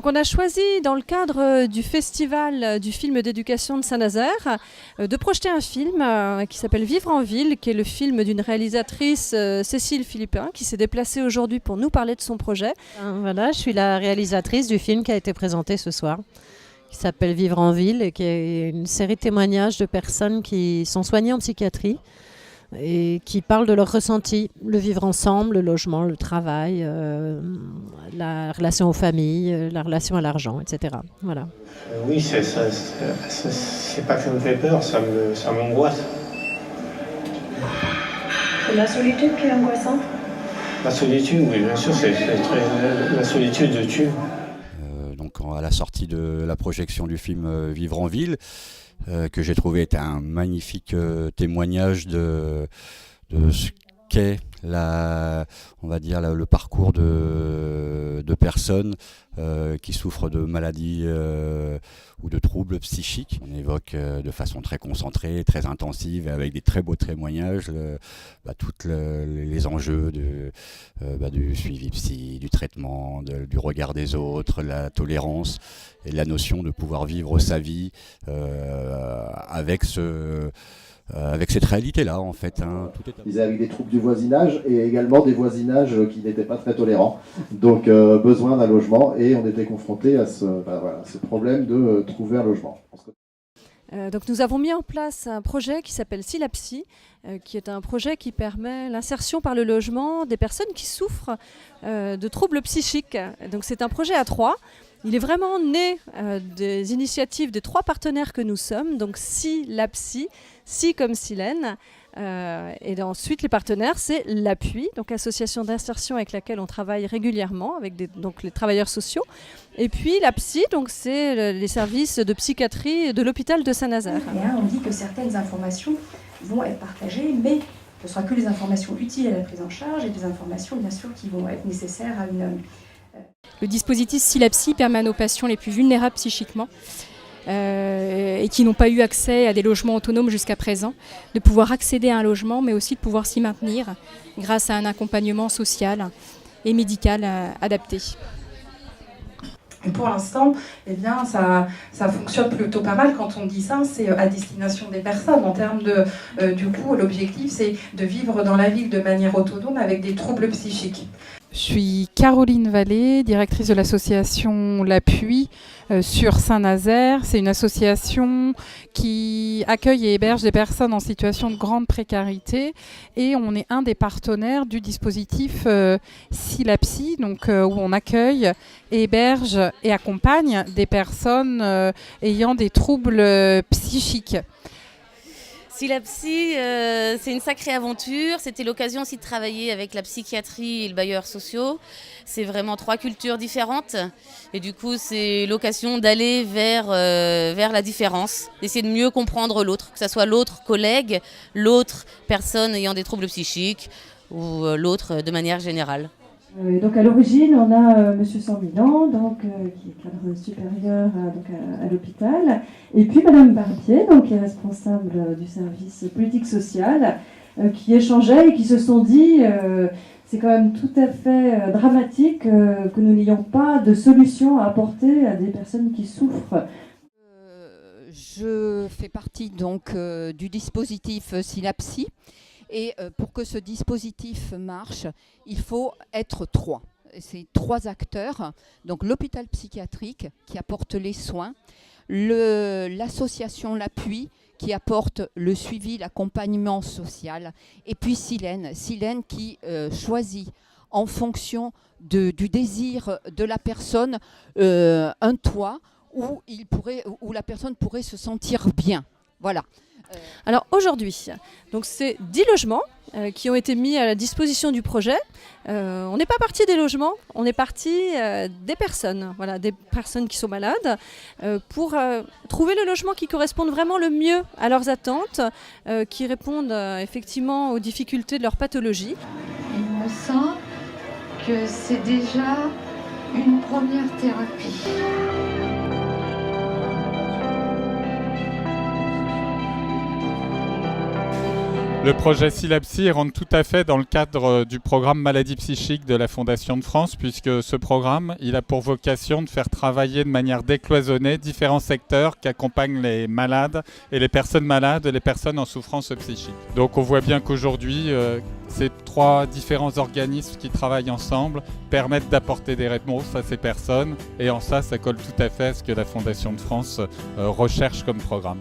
Donc on a choisi dans le cadre du festival du film d'éducation de Saint-Nazaire de projeter un film qui s'appelle Vivre en ville, qui est le film d'une réalisatrice Cécile Philippin qui s'est déplacée aujourd'hui pour nous parler de son projet. Voilà, je suis la réalisatrice du film qui a été présenté ce soir, qui s'appelle Vivre en ville et qui est une série de témoignages de personnes qui sont soignées en psychiatrie et qui parlent de leur ressenti, le vivre ensemble, le logement, le travail, la relation aux familles, la relation à l'argent, etc. Voilà. Oui, c'est pas que ça me fait peur, ça m'angoisse. C'est la solitude qui est angoissante? La solitude, oui, bien sûr, la solitude tue. Donc à la sortie de la projection du film Vivre en ville, que j'ai trouvé être un magnifique témoignage de ce qu'est on va dire le parcours de personnes qui souffrent de maladies ou de troubles psychiques. On évoque de façon très concentrée, très intensive, et avec des très beaux témoignages, tous les enjeux du suivi psy, du traitement, du regard des autres, la tolérance et la notion de pouvoir vivre sa vie avec cette réalité-là, en fait. Ils avaient des troubles du voisinage et également des voisinages qui n'étaient pas très tolérants. Donc, besoin d'un logement, et on était confrontés à ce problème de trouver un logement. Donc nous avons mis en place un projet qui s'appelle Silapsy, qui est un projet qui permet l'insertion par le logement des personnes qui souffrent de troubles psychiques. Donc c'est un projet à 3. Il est vraiment né des initiatives des 3 partenaires que nous sommes, donc Silapsy, Si comme Silène, et ensuite les partenaires, c'est l'Appui, donc association d'insertion avec laquelle on travaille régulièrement avec donc les travailleurs sociaux, et puis la Psy, donc c'est les services de psychiatrie de l'hôpital de Saint-Nazaire. On dit que certaines informations vont être partagées, mais ce ne sera que les informations utiles à la prise en charge et des informations bien sûr qui vont être nécessaires à une... Le dispositif Silapsy permet à nos patients les plus vulnérables psychiquement et qui n'ont pas eu accès à des logements autonomes jusqu'à présent, de pouvoir accéder à un logement, mais aussi de pouvoir s'y maintenir grâce à un accompagnement social et médical adapté. Et pour l'instant, eh bien, ça fonctionne plutôt pas mal. Quand on dit ça, c'est à destination des personnes. En termes du coup, l'objectif, c'est de vivre dans la ville de manière autonome avec des troubles psychiques. Je suis Caroline Vallée, directrice de l'association L'Appui sur Saint-Nazaire. C'est une association qui accueille et héberge des personnes en situation de grande précarité, et on est un des partenaires du dispositif Silapsy, donc où on accueille, héberge et accompagne des personnes ayant des troubles psychiques. Silapsy, c'est une sacrée aventure. C'était l'occasion aussi de travailler avec la psychiatrie et le bailleur sociaux. C'est vraiment 3 cultures différentes. Et du coup, c'est l'occasion d'aller vers la différence, d'essayer de mieux comprendre l'autre, que ce soit l'autre collègue, l'autre personne ayant des troubles psychiques ou l'autre de manière générale. Donc à l'origine, on a Monsieur Sambilan, qui est cadre supérieur à l'hôpital, et puis Madame Barbier, qui est responsable du service politique social, qui échangeaient et qui se sont dit c'est quand même tout à fait dramatique que nous n'ayons pas de solution à apporter à des personnes qui souffrent. Je fais partie donc du dispositif Silapsy. Et pour que ce dispositif marche, il faut être 3. C'est 3 acteurs. Donc l'hôpital psychiatrique qui apporte les soins, l'association L'Appui qui apporte le suivi, l'accompagnement social, et puis Silène qui choisit en fonction du désir de la personne un toit où la personne pourrait se sentir bien. Voilà. Alors aujourd'hui, donc c'est 10 logements qui ont été mis à la disposition du projet. On n'est pas parti des logements, on est parti des personnes, des personnes qui sont malades, pour trouver le logement qui corresponde vraiment le mieux à leurs attentes, qui répondent effectivement aux difficultés de leur pathologie. Il me semble que c'est déjà une première thérapie. Le projet SILAPSI rentre tout à fait dans le cadre du programme Maladies psychiques de la Fondation de France, puisque ce programme il a pour vocation de faire travailler de manière décloisonnée différents secteurs qui accompagnent les malades et les personnes malades et les personnes en souffrance psychique. Donc on voit bien qu'aujourd'hui, ces 3 différents organismes qui travaillent ensemble permettent d'apporter des réponses à ces personnes, et en ça colle tout à fait à ce que la Fondation de France recherche comme programme.